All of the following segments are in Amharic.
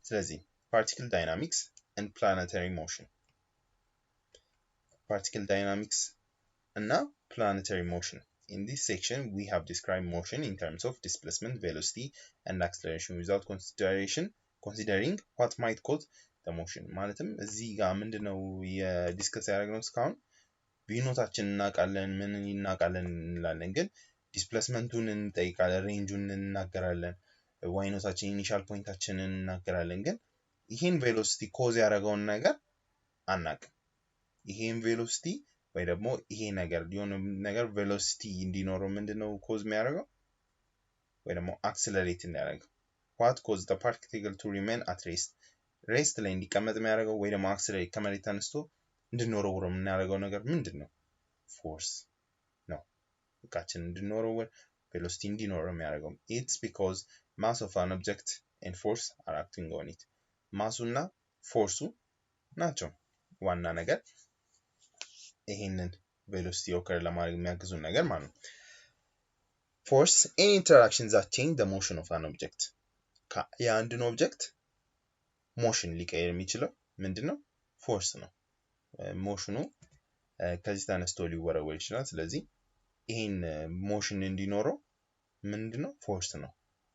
ስለዚህ particle dynamics and planetary motion. Particle dynamics and planetary motion. In this section, we have described motion in terms of displacement, velocity, and acceleration without considering what might cause the motion. ማለትም እዚህ ጋር ምንድነው የዲስከስ ያደረግነው እስካሁን ቪኖታችን እናቃለን ምን እናቃለን እንላለን ግን ዲስፕሌስመንቱን እንጠይቃለን ሬንጁን እናገራለን ዋይኖታችን ኢኒሻል ፖይንታችንን እናገራለን ግን ይሄን ቬሎሲቲ ኮዝ ያደረገውን ነገር አናቅም ይሄን ቬሎሲቲ ወይ ደግሞ ይሄ ነገር ሊሆን ነገር ቬሎሲቲ እንዲኖረው ምንድነው ኮዝ የሚያደርገው ወይ ደግሞ አክሰለሬት እንዲያደርገው what caused the particle to remain at rest ላይ እንዲቀመጥ የሚያደርገው ወይ ደግሞ አክሰለሬት ከመሬት ተነስቶ እንድንወረወር የምናደርገው ነገር ምንድነው ፎርስ ነው እቃችን እንድንወረወር velocity እንዲኖረው የሚያደርገው it's because mass of an object and force are acting on it ማሱና ፎርሱ ናቸው ዋና ነገር ይሄንን velocity occur ለማድረግ የሚያግዙ ነገር ማለት ነው force any interactions that change the motion of an object የአንድን ኦብጀክት ሞሽን ሊቀይር የሚችለው ምንድነው ፎርስ ነው ሞሽኑ ከዚህ ተነስቶ ሊወረወር ይችላል ስለዚህ ይሄን ሞሽን እንዲኖረው ምንድነው ፎርስ ነው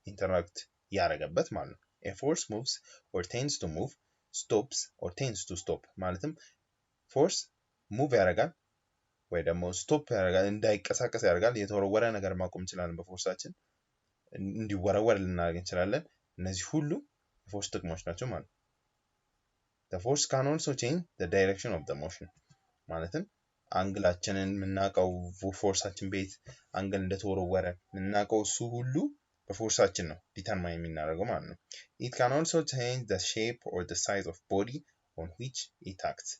ኢንተራክት ያደረገበት ማለት ነው a force moves or tends to move stops or tends to stop ማለትም ፎርስ ሙቭ ያደርጋል ወይ ደግሞ ስቶፕ ያደርጋል እንዳይቀሳቀስ ያደርጋል የተወረወረ ነገር ማቆም ይችላል በፎርሳችን እንዲወረወር ልናደርግ እንችላለን እነዚህ ሁሉ ፎርስ ጥቅሞች ናቸው ማለት ነው the force can also change the direction of the motion ማለትም አንግላችንን ምናቀው ፎርሳችን ቤት አንግል እንደተወረወረ ምናቀው እሱ ሁሉ በፎርሳችን ነው ዲተርማይን የሚናደርገው ማለት ነው it can also change the shape or the size of body on which it acts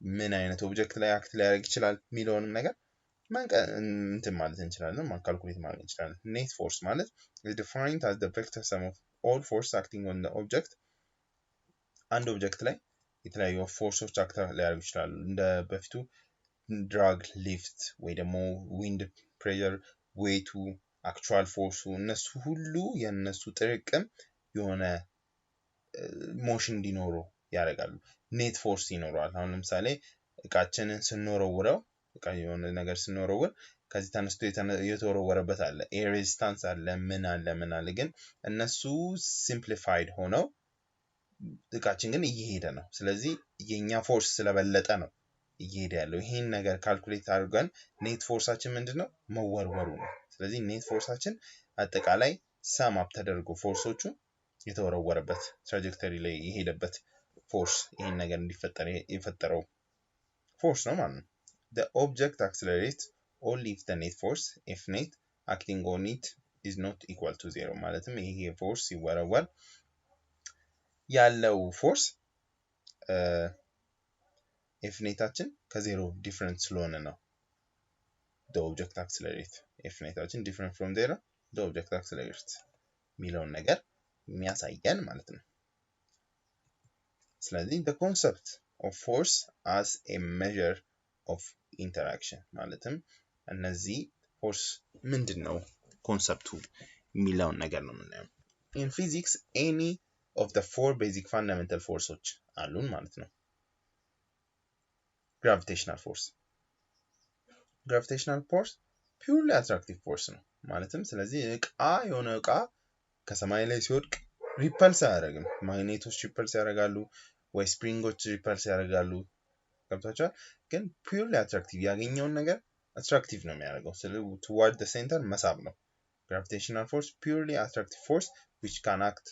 ምን አይነት ኦብጀክት ላይ አክት ሊያደርግ ይችላል ሚሊዮንም ነገር እንትን ማለት እንችላለን ማካልኩሌት ማድረግ እንችላለን net force ማለት is defined as the vector sum of all force acting on the object አንድ ኦብጀክት ላይ የተለያዩ ፎርሶች አክት ሊያደርጉ ይችላሉ እንደ በፊቱ ድራግ ሊፍት ወይ ደግሞ ዊንድ ፕሬሸር ዌይቱ አክቹዋል ፎርሱ እነሱ ሁሉ የነሱ ጥርቅም የሆነ ሞሽን እንዲኖረው ያደርጋሉ ኔት ፎርስ ይኖራል አሁን ለምሳሌ እቃችንን ስንወረውረው እቃ የሆነ ነገር ስንወረውር ከዚህ ተነስቶ የተወረወረበት አለ ኤር ሬዚስታንስ አለ ምን አለ ግን እነሱ ሲምፕሊፋይድ ሆነው እቃችን ግን እየሄደ ነው ስለዚህ የኛ ፎርስ ስለበለጠ ነው እየሄደ ያለው ይሄን ነገር ካልኩሌት አድርገን ኔት ፎርሳችን ምንድነው መወርወሩ ነው ስለዚህ ኔት ፎርሳችን አጠቃላይ ሰም አፕ ተደርጎ ፎርሶቹ የተወረወረበት ትራጀክተሪ ላይ የሄደበት ፎርስ ይሄን ነገር እንዲፈጠር የፈጠረው ፎርስ ነው ማለት ነው the object accelerates only if the net force if net acting on it is not equal to 0 ማለትም ይሄ ፎርስ ይወረወር ያለው ፎርስ if ኔታችን ከ0 ዲፈረንት ስለሆነ ነው the object accelerates if ኔታችን different from 0 the object accelerates ሚለውን ነገር የሚያሳየን ማለት ነው ስለዚህ the concept of force as a measure of interaction ማለትም እነዚህ ፎርስ ምንድነው ኮንሰፕቱ የሚለውን ነገር ነው የምናየው in physics any of the four basic fundamental forces አሉን ማለት ነው gravitational force purely attractive force ነው ማለትም ስለዚህ እቃ የሆነ እቃ ከሰማይ ላይ ሲወድቅ ሪፐልስ ያደርጋል ማግኔቶች ሪፐልስ ያደርጋሉ ወይ ስፕሪንጎች ሪፐልስ ያደርጋሉ ገብታችኋል ግን purely attractive ያገኘውን ነገር attractive ነው የሚያደርገው ስለዚህ toward the center መሳብ ነው gravitational force purely attractive force which can act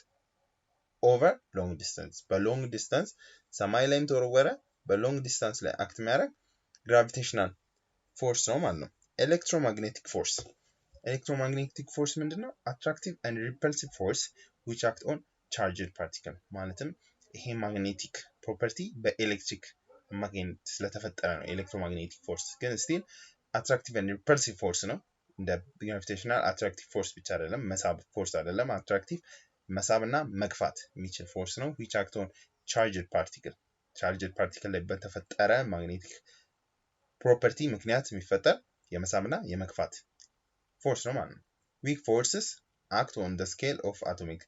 over long distance በሎንግ ዲስታንስ ሰማይ ላይም ተወረወረ በሎንግ ዲስታንስ ላይ አክት የሚያደርግ gravitational force ነው ማለት ነው electromagnetic force ምንድነው attractive and repulsive force which act on charged particle ማለትም ይሄ magnetic property በኤሌክትሪክ ማግኔት ስለተፈጠረ ነው electromagnetic force ግን still attractive and repulsive force ነው እንደ gravitational attractive force ብቻ አይደለም መሳብ force አይደለም attractive መሳብና መግፋት የሚችል force ነው which act on charged particle ላይ በተፈጠረ magnetic property ምክንያት የሚፈጠር የመሳብና የመግፋት force ነው ማለት ነው weak forces act on the scale of atomic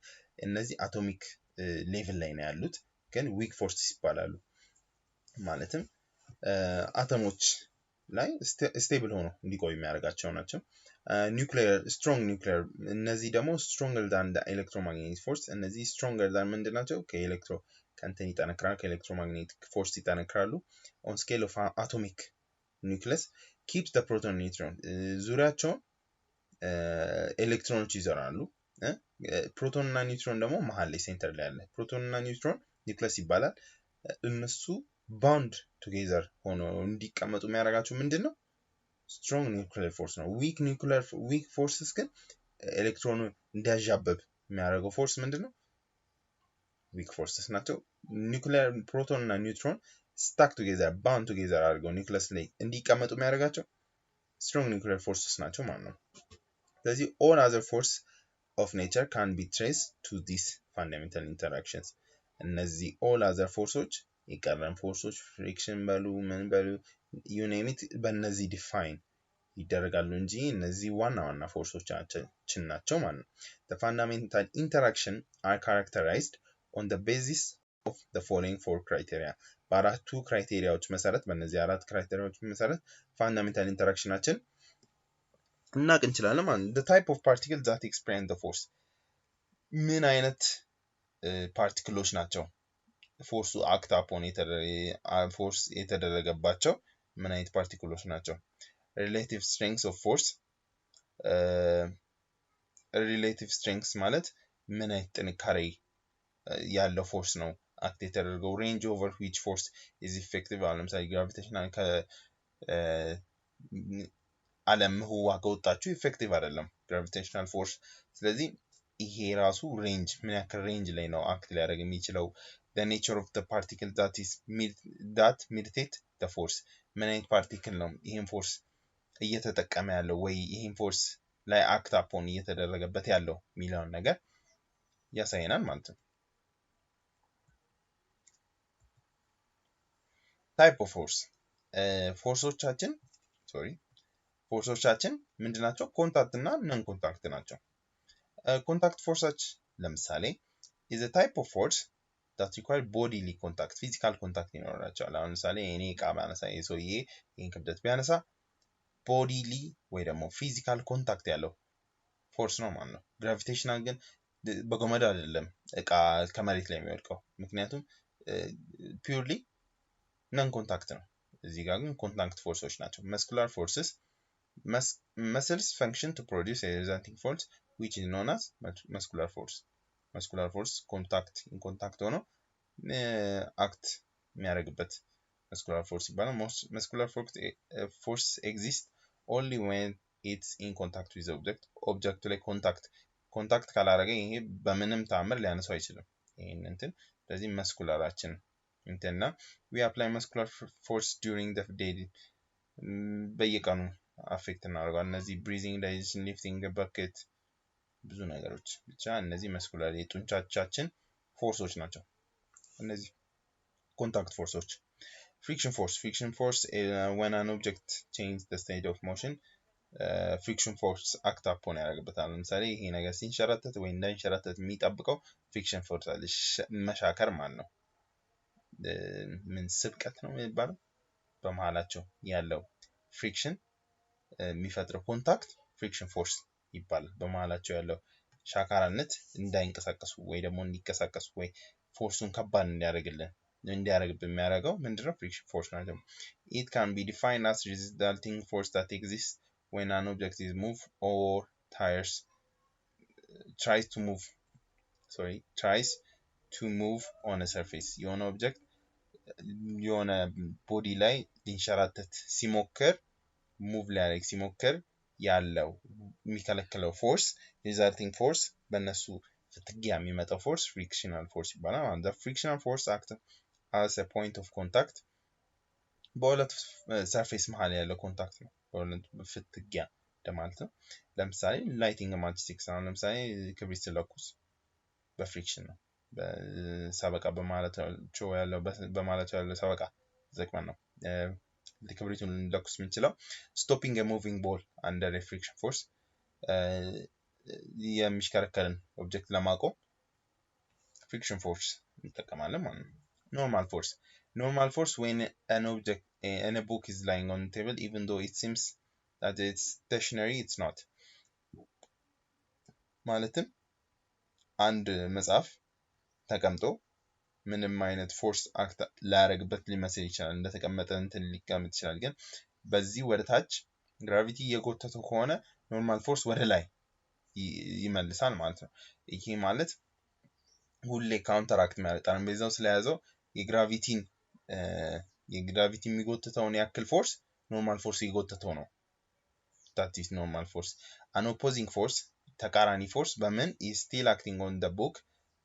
እነዚህ atomic ሌቭል ላይ ነው ያሉት ግን ዊክ ፎርስስ ይባላሉ ማለትም አተሞች ላይ ስቴብል ሆኖ እንዲቆዩ የሚያደርጋቸው ናቸው ኒውክሊየር ስትሮንግ ኒውክሊየር እነዚህ ደግሞ stronger than the electromagnetic force እነዚህ stronger than ምንድናቸው ከኤሌክትሮ ከንተን ይጠነክራሉ ከኤሌክትሮማግኔቲክ ፎርስ ይጠነክራሉ on scale of atomic nucleus keeps the proton neutron ዙሪያቸውን ኤሌክትሮኖች ይዘራሉ ፕሮቶን እና ኒውትሮን ደግሞ መሃል ላይ ሴንተር ላይ ያለ ፕሮቶን እና ኒውትሮን ኒውክለስ ይባላል እነሱ bound together ሆኖ እንዲቀመጡ የሚያደርጋቸው ምንድነው strong nuclear force ነው weak forces ግን ኤሌክትሮኑ እንዲያዣበብ የሚያደርገው ፎርስ ምንድነው weak forces ናቸው nuclear proton እና neutron stuck together bound together አድርገው ኒውክለስ ላይ እንዲቀመጡ የሚያደርጋቸው strong nuclear forces ናቸው ማለት ነው ስለዚህ all other force of nature can be traced to these fundamental interactions እነዚህ all other forces የቀረን ፎርሶች ፍሪክሽን በሉ ምን በሉ you name it በእነዚህ ዲፋይን ይደረጋሉ እንጂ እነዚህ ዋና ዋና ፎርሶች ናቸው ማለት ነው the fundamental interaction are characterized on the basis of the following four criteria በአራቱ ክራይቴሪያዎች መሰረት በእነዚህ አራት ክራይቴሪያዎች መሰረት fundamental interactionናችን እናቅ እንችላለን ማለት ነው the type of particles that experience the force ምን አይነት ፓርቲክሎች ናቸው ፎርሱ አክት አፖን ፎርስ የተደረገባቸው ምን አይነት ፓርቲክሎች ናቸው relative strength of force relative strength ማለት ምን አይነት ጥንካሬ ያለው ፎርስ ነው አክት የተደረገው range over which force is effective ለምሳሌ gravitational ዓለም ምህዋ ከወጣችሁ ኢፌክቲቭ አይደለም gravitational force ስለዚህ ይሄ ራሱ ሬንጅ ምን ያክል ሬንጅ ላይ ነው አክት ሊያደርግ የሚችለው the nature of the particle that mediate the force ምን አይነት ፓርቲክል ነው ይሄን ፎርስ እየተጠቀመ ያለው ወይ ይሄን ፎርስ ላይ አክት አፖን እየተደረገበት ያለው ሚሊዮን ነገር ያሳየናል ማለት ነው type of force ፎርሶቻችን ምንድናቸው ኮንታክት እና ነን ኮንታክት ናቸው ኮንታክት ፎርሶች ለምሳሌ is a type of force that require bodily contact physical contact ይኖራቸዋል አሁን ለምሳሌ እኔ ዕቃ ባነሳ የሰውዬ ይሄን ክብደት ቢያነሳ bodily ወይ ደግሞ physical contact ያለው ፎርስ ነው ማለት ነው gravitational ግን በገመድ አይደለም ዕቃ ከመሬት ላይ የሚወድቀው ምክንያቱም purely non contact ነው እዚህ ጋር ግን contact ፎርሶች ናቸው muscular forces muscles function to produce a resulting force which is known as muscular force in contact ሆኖ አክት የሚያደርግበት muscular force ይባላል muscular force exists only when it's in contact with the object ላይ ኮንታክት ካላደረገ ይሄ በምንም ተአምር ሊያነሳው አይችልም ይሄን እንትን ስለዚህ መስኩላራችን እንትና we apply muscular force during the day በየቀኑ አፌክት እናደርጋለን እነዚህ breathing digestion lifting bucket ብዙ ነገሮች ብቻ እነዚህ መስኩላር የጡንቻቻችን ፎርሶች ናቸው እነዚህ ኮንታክት ፎርሶች friction force when an object changes the state of motion friction force act upon ያደርግበታል ለምሳሌ ይሄ ነገር ሲንሸራተት ወይ እንዳይንሸራተት የሚጠብቀው friction force አለ መሻከር ማለት ነው ምን ስብቀት ነው የሚባለው በመሃላቸው ያለው friction የሚፈጥረው ኮንታክት friction force ይባላል በመሃላቸው ያለው ሻካራነት እንዳይንቀሳቀሱ ወይ ደግሞ እንዲንቀሳቀሱ ወይ ፎርሱን ከባድ እንዲያደርግብን የሚያደርገው ምንድነው friction force ነው it can be defined as resulting force that exists when an object is moved or tries to move on a surface የሆነ ኦብጀክት የሆነ ቦዲ ላይ ሊንሸራተት ሲሞክር ሙቭ ሊያደርግ ሲሞክር ያለው የሚከለክለው ፎርስ resulting force በእነሱ ፍትጊያ የሚመጣው ፎርስ frictional force ይባላል the frictional force acts as a point of contact በሁለት ሰርፌስ መሃል ያለው ኮንታክት ነው በሁለት ፍትጊያ እንደማለት ነው ለምሳሌ ላይቲንግ ማጅስቲክስ አሁን ለምሳሌ ክብሪት ሲለኩስ በፍሪክሽን ነው በሰበቃ በማለታቸው ያለው ሰበቃ ዘቅመን ነው ክብሪቱን ለኩስ የምንችለው stopping a moving ball under a friction force የሚሽከረከርን ኦብጀክት ለማቆም friction force እንጠቀማለን ማለት ነው። Normal force when an object in a book is lying on the table, even though it seems that it's stationary, it's not. ማለትም አንድ መጽሐፍ ተቀምጦ ምንም አይነት ፎርስ አክት ላያረግበት ሊመስል ይችላል፣ እንደተቀመጠ እንትን ሊቀመጥ ይችላል። ግን በዚህ ወደ ታች ግራቪቲ እየጎተተው ከሆነ ኖርማል ፎርስ ወደ ላይ ይመልሳል ማለት ነው። ይሄ ማለት ሁሌ ካውንተራክት ማለት ጠረጴዛው ስለያዘው የግራቪቲ የሚጎትተውን ያክል ፎርስ ኖርማል ፎርስ ይጎትተው ነው። that is normal force. An opposing force ተቃራኒ ፎርስ በምን is still acting on the book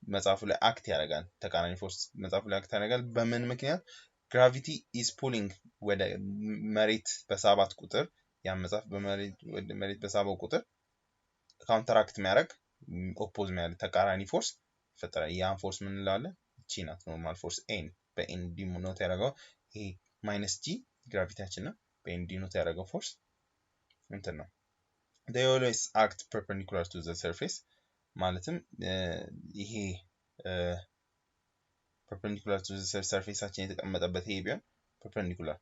መጽሐፉ ላይ አክት ያደርጋል። ተቃራኒ ፎርስ መጽሐፉ ላይ አክት ያደርጋል በምን ምክንያት? gravity is pulling ወደ መሬት በሳባት ቁጥር ያ መጽሐፍ ወደ መሬት በሳበው ቁጥር ካውንተራክት የሚያደርግ ኦፖዝ የሚያደርግ ተቃራኒ ፎርስ ይፈጠራል። ያን ፎርስ ምን እንላለን? እቺ ናት ኖርማል ፎርስ ኤን በኤን ዲኖት ያደረገው ይሄ ማይነስ ጂ ግራቪታችን ነው። በኤን ዲኖት ያደረገው ፎርስ እንትን ነው። they always act perpendicular to the surface ማለትም ይሄ perpendicular to the surfaceአችን የተቀመጠበት ይሄ ቢሆን perpendicular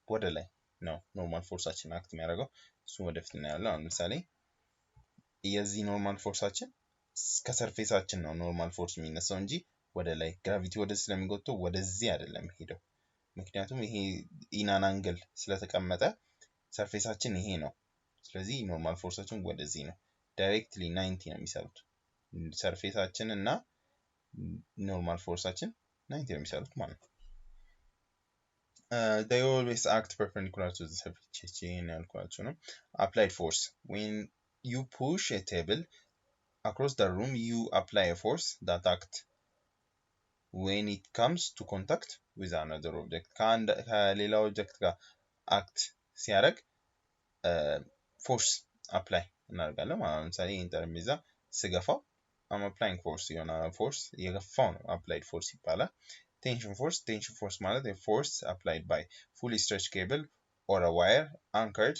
ወደ ላይ ነው ኖርማል ፎርሳችን አክት የሚያደርገው። እሱ ወደፊት እናያለን። አሁን ለምሳሌ የዚህ ኖርማል ፎርሳችን ከሰርፌሳችን ነው ኖርማል ፎርስ የሚነሳው እንጂ ወደ ላይ ግራቪቲ ወደዚህ ስለሚጎተው ወደዚህ አይደለም ሄደው። ምክንያቱም ይሄ ኢናን አንግል ስለተቀመጠ ሰርፌሳችን ይሄ ነው። ስለዚህ ኖርማል ፎርሳችን ወደዚህ ነው። ዳይሬክትሊ 90 ነው የሚሰሩት ሰርፌሳችን እና ኖርማል ፎርሳችን 90 ነው የሚሰሩት ማለት ነው። they always act perpendicular to the surface ያልኳችሁ ነው። applied force when you push a table across the room you apply a force that acts when it comes to contact with another object ከሌላ ኦብጀክት ጋር አክት ሲያደርግ ፎርስ አፕላይ እናደርጋለን ማለት ነው። ለምሳሌ ይህን ጠረጴዛ ስገፋው I'm applying force የሆነ ፎርስ የገፋው ነው applied force ይባላል። tension force ማለት a force applied by fully stretched cable or a wire anchored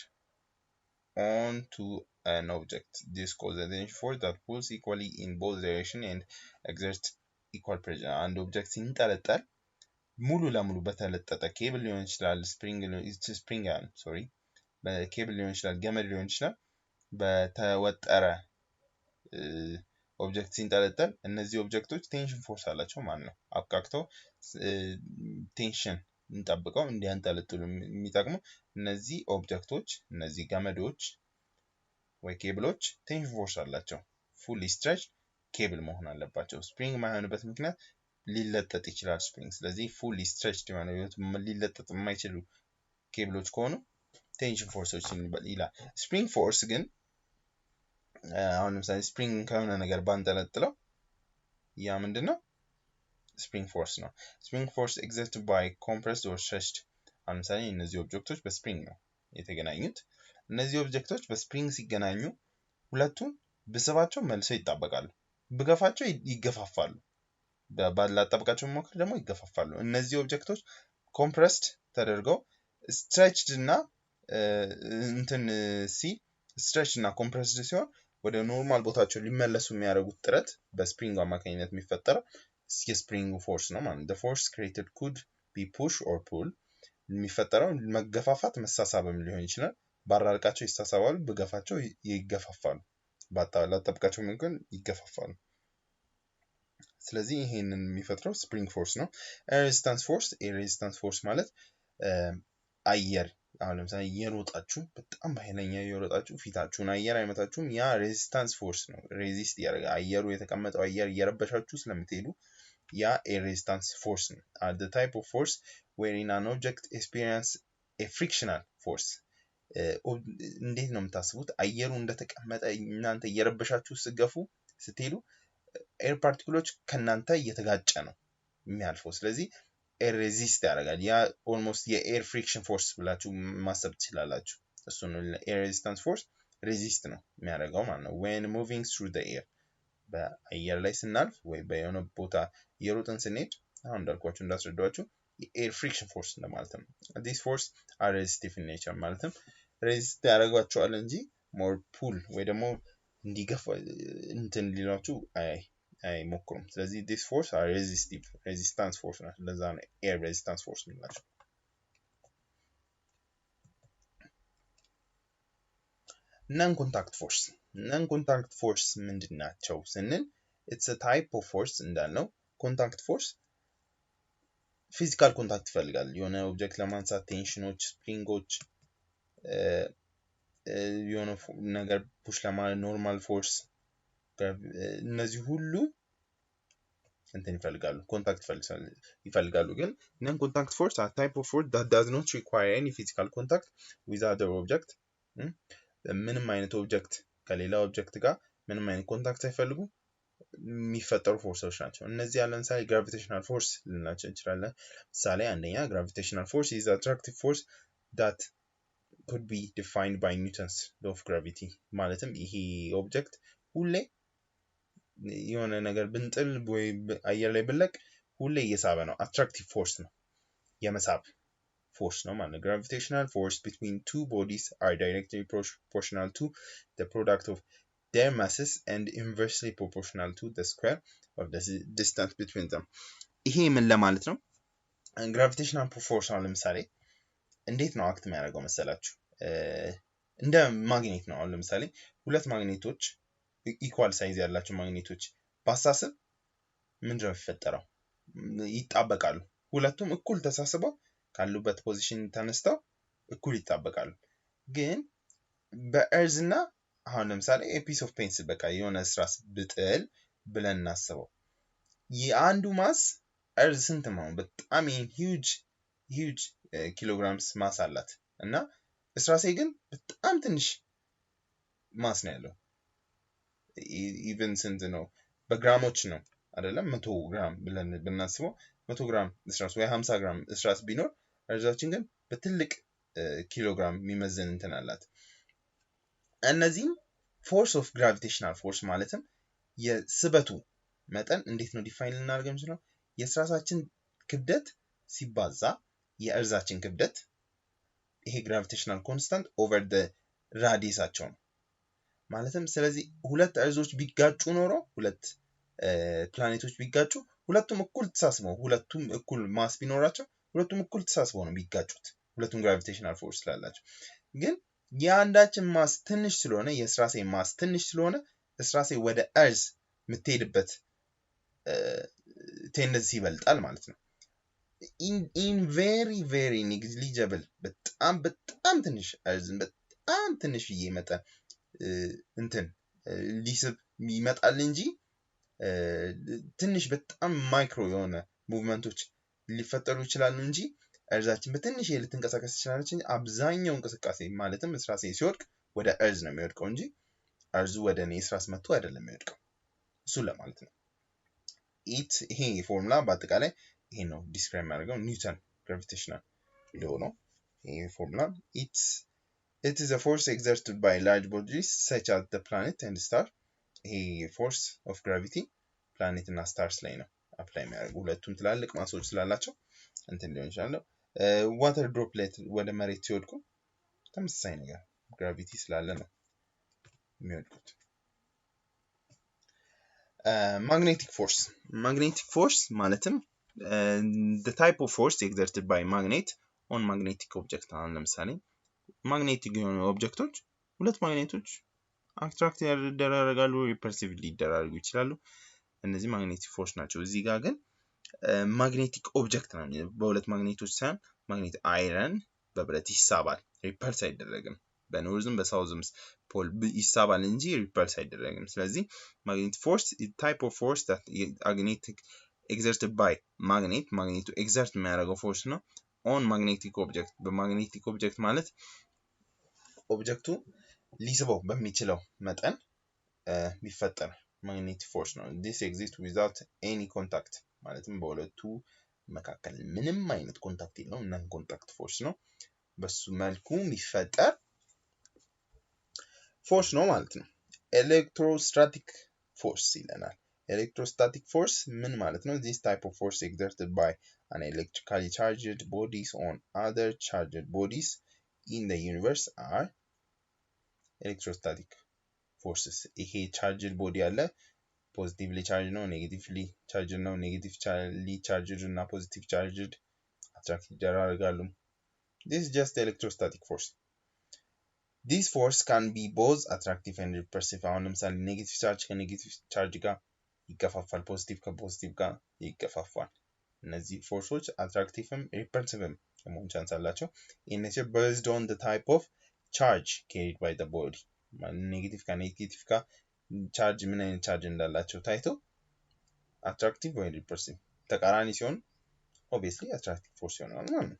onto an object. This causes a tension force that pulls equally in both directions and exerts equal pressure. አንድ ኦብጀክት ሲንጠለጠል ሙሉ ለሙሉ በተለጠጠ ኬብል ሊሆን ይችላል፣ በኬብል ሊሆን ይችላል፣ ገመድ ሊሆን ይችላል። በተወጠረ ኦብጀክት ሲንጠለጠል እነዚህ ኦብጀክቶች ቴንሽን ፎርስ አላቸው ማለት ነው። አብቃቅተው ቴንሽን እንጠብቀው እንዲያንጠለጥሉ የሚጠቅሙ እነዚህ ኦብጀክቶች እነዚህ ገመዶች ወይ ኬብሎች ቴንሽን ፎርስ አላቸው። ፉሊ ስትሬች ኬብል መሆን አለባቸው። ስፕሪንግ የማይሆንበት ምክንያት ሊለጠጥ ይችላል ስፕሪንግ። ስለዚህ ፉሊ ስትሬች የሆነ ሊለጠጥ የማይችሉ ኬብሎች ከሆኑ ቴንሽን ፎርሶች ይላል። ስፕሪንግ ፎርስ ግን አሁን ለምሳሌ ስፕሪንግ ከሆነ ነገር ባንጠለጥለው ያ ምንድነው? ስፕሪንግ ፎርስ ነው። ስፕሪንግ ፎርስ exerted by compressed or stretched አሁን ለምሳሌ እነዚህ ኦብጀክቶች በስፕሪንግ ነው የተገናኙት። እነዚህ ኦብጀክቶች በስፕሪንግ ሲገናኙ ሁለቱም ብስባቸው መልሰው ይጣበቃሉ፣ ብገፋቸው ይገፋፋሉ፣ ባላጣበቃቸው ሞክር ደግሞ ይገፋፋሉ። እነዚህ ኦብጀክቶች ኮምፕረስድ ተደርገው ስትሬችድ እና ስትሬች እና ኮምፕረስድ ሲሆን ወደ ኖርማል ቦታቸው ሊመለሱ የሚያደርጉት ጥረት በስፕሪንግ አማካኝነት የሚፈጠረው የስፕሪንግ ፎርስ ነው ማለት ነው። the force created could be push or pull የሚፈጠረው መገፋፋት መሳሳብም ሊሆን ይችላል። ባራርቃቸው ይሳሳባሉ፣ በገፋቸው ይገፋፋሉ፣ ባላጣበቃቸው ግን ይገፋፋሉ። ስለዚህ ይሄንን የሚፈጥረው ስፕሪንግ ፎርስ ነው። ሬዚስታንስ ፎርስ ማለት አየር አሁን ለምሳሌ እየሮጣችሁ በጣም በኃይለኛ እየሮጣችሁ ፊታችሁን አየር አይመታችሁም፣ ያ ሬዚስታንስ ፎርስ ነው። ሬዚስት ያደርጋል። አየሩ የተቀመጠው አየር እየረበሻችሁ ስለምትሄዱ ያ ሬዚስታንስ ፎርስ ነው። the type of force wherein an object experience a frictional force እንዴት ነው የምታስቡት? አየሩ እንደተቀመጠ እናንተ እየረበሻችሁ ስትሄዱ ኤር ፓርቲክሎች ከናንተ እየተጋጨ ነው የሚያልፈው። ስለዚህ ኤር ሬዚስት ያደርጋል። ያ ኦልሞስት የኤር ፍሪክሽን ፎርስ ብላችሁ ማሰብ ትችላላችሁ። እሱ ነው ኤር ሬዚስታንስ ፎርስ ሬዚስት ነው የሚያደርገው ማለት ነው። when moving through the air በአየር ላይ ስናልፍ ወይ በየሆነ ቦታ እየሮጥን ስንሄድ አሁን እንዳልኳችሁ እንዳስረዳኋችሁ የኤር ፍሪክሽን ፎርስ እንደማለት ነው። this force are resistive in nature ማለትም ሬዚስት ያደርጓቸዋል እንጂ ሞር ፑል ወይ ደግሞ እንዲገፋ እንትን ሊሏችሁ አይሞክሩም ስለዚህ this force are resistive resistance force ናቸው ለዛ ነው air resistance force የሚላቸው non contact force ምንድናቸው ስንል it's a type of force እንዳልነው contact force physical contact ይፈልጋል የሆነ ኦብጀክት ለማንሳት ቴንሽኖች ስፕሪንጎች የሆነ ነገር ፑሽ ለማድረግ ኖርማል ፎርስ እነዚህ ሁሉ እንትን ይፈልጋሉ ኮንታክት ይፈልጋሉ ግን non contact force are type of force that does not require any physical contact with other object ምንም አይነት ኦብጀክት ከሌላ ኦብጀክት ጋር ምንም አይነት ኮንታክት ሳይፈልጉ የሚፈጠሩ ፎርሶች ናቸው እነዚህ ያለን ሳይ gravitational force ልናቸው እንችላለን ምሳሌ አንደኛ gravitational force is attractive force that could be defined by Newton's law of gravity ማለትም ይሄ ኦብጀክት ሁሌ የሆነ ነገር ብንጥል ወይ አየር ላይ ብለቅ ሁሌ እየሳበ ነው attractive force ነው የመሳብ force ነው ማለት gravitational force between two bodies are directly proportional to the product of their masses and inversely proportional to the square of the distance between them ይሄ ምን ለማለት ነው gravitational force ነው ለምሳሌ እንዴት ነው አክት የሚያደርገው መሰላችሁ እንደ ማግኔት ነው አሁን ለምሳሌ ሁለት ማግኔቶች ኢኳል ሳይዝ ያላቸው ማግኔቶች ባሳስብ ምንድነው የሚፈጠረው ይጣበቃሉ ሁለቱም እኩል ተሳስበው ካሉበት ፖዚሽን ተነስተው እኩል ይጣበቃሉ ግን በእርዝና አሁን ለምሳሌ a piece of pencil በቃ የሆነ ስራስ ብጥል ብለን እናስበው የአንዱ ማስ እርዝ ስንት ነው በጣም huge kilograms ማስ አላት እና እስራሴ ግን በጣም ትንሽ ማስ ነው ያለው ኢቭን ስንት ነው በግራሞች ነው አይደለም 100 ግራም ብለን ብናስበው 100 ግራም እስራስ ወይ 50 ግራም እስራስ ቢኖር እርዛችን ግን በትልቅ ኪሎግራም የሚመዘን እንትን አላት እነዚህ force of gravitational force ማለትም የስበቱ መጠን እንዴት ነው ዲፋይን ልናደርግ የምንችለው የስራሳችን ክብደት ሲባዛ የእርዛችን ክብደት ይሄ gravitational constant over the radius አቸው ነው ማለትም ስለዚህ ሁለት እርዞች ቢጋጩ ኖሮ ሁለት ፕላኔቶች ቢጋጩ ሁለቱም እኩል ተሳስበው ሁለቱም እኩል ማስ ቢኖራቸው ሁለቱም እኩል ተሳስበው ነው ቢጋጩት ሁለቱም gravitational force ስላላቸው ግን የአንዳችን ማስ ትንሽ ስለሆነ የስራሴ ማስ ትንሽ ስለሆነ እስራሴ ወደ እርዝ የምትሄድበት ቴንደንሲ ይበልጣል ማለት ነው in very negligible በጣም ትንሽ እርዝን በጣም ትንሽ ይመጣል እንትን ሊስብ ይመጣል እንጂ ትንሽ በጣም ማይክሮ የሆነ ሙቭመንቶች ሊፈጠሩ ይችላሉ እንጂ እርዛችን በትንሽ ልትንቀሳቀስ ይችላልች እንጂ አብዛኛው እንቅስቃሴ ማለትም እስራሴ ሲወድቅ ወደ እርዝ ነው የሚወድቀው እንጂ እርዙ ወደ እኔ እስራስ መጥቶ አይደለም የሚወድቀው እሱ ለማለት ነው ይሄ ፎርሙላ በአጠቃላይ ይሄ ነው ዲስክራይብ የሚያደርገው ኒውተን gravitational law ነው ይሄ ፎርሙላ it is a force exerted by large bodies such as the planet and star ይሄ force of gravity planet እና stars ላይ ነው አፕላይ የሚያደርገው ሁለቱም ትላልቅ ማሶች ስላላቸው እንትን ሊሆን ይችላል ዋተር ድሮፕሌት ወደ መሬት ሲወድቁ ተመሳሳይ ነገር gravity ስላለ ነው የሚወድቁት magnetic force ማለትም the type of force exerted by magnet on magnetic object አሁን ለምሳሌ magnetic የሆኑ ኦብጀክቶች ሁለት ማግኔቶች አትራክት ያደርጋሉ ሪፐልሲቭሊ ይደራረጉ ይችላሉ እነዚህ magnetic force ናቸው እዚህ ጋር ግን magnetic object ነው በሁለት ማግኔቶች ሳይሆን ማግኔት አይረን በብረት ይሳባል ሪፐልስ አይደረግም በኖርዝም በሳውዝም ፖል ይሳባል እንጂ ሪፐልስ አይደረግም ስለዚህ magnetic force is type of force that magnetic exerted by magneto exert የሚያደርገው force ነው on magnetic object በmagnetic object ማለት ኦብጀክቱ ሊስበው በሚችለው መጠን የሚፈጠር magnetic force ነው this exists without any contact ማለትም በሁለቱ መካከል ምንም አይነት ኮንታክት የለውም non contact force ነው በሱ መልኩ የሚፈጠር force ነው ማለት ነው electrostatic force ይለናል electrostatic force ምን ማለት ነው this type of force exerted by an electrically charged bodies on other charged bodies in the universe are electrostatic forces ይሄ charged body አለ positively charged ነው negatively charged ነው negatively charged እና positive charged attract ይደረጋሉ this is just electrostatic force this force can be both attractive and repulsive አሁን ለምሳሌ negative charge ከnegative charge ጋር ይገፋፋል positive ከpositive ጋር ይገፋፋል እነዚህ ፎርሶች attractiveም repulsiveም የመሆን ቻንስ አላቸው in nature based on the type of charge carried by the body negative ከnegative ጋር charge ምን አይነት charge እንዳላቸው ታይቶ attractive ወይ repulsive ተቃራኒ ሲሆን obviously attractive force ይሆናል ማለት ነው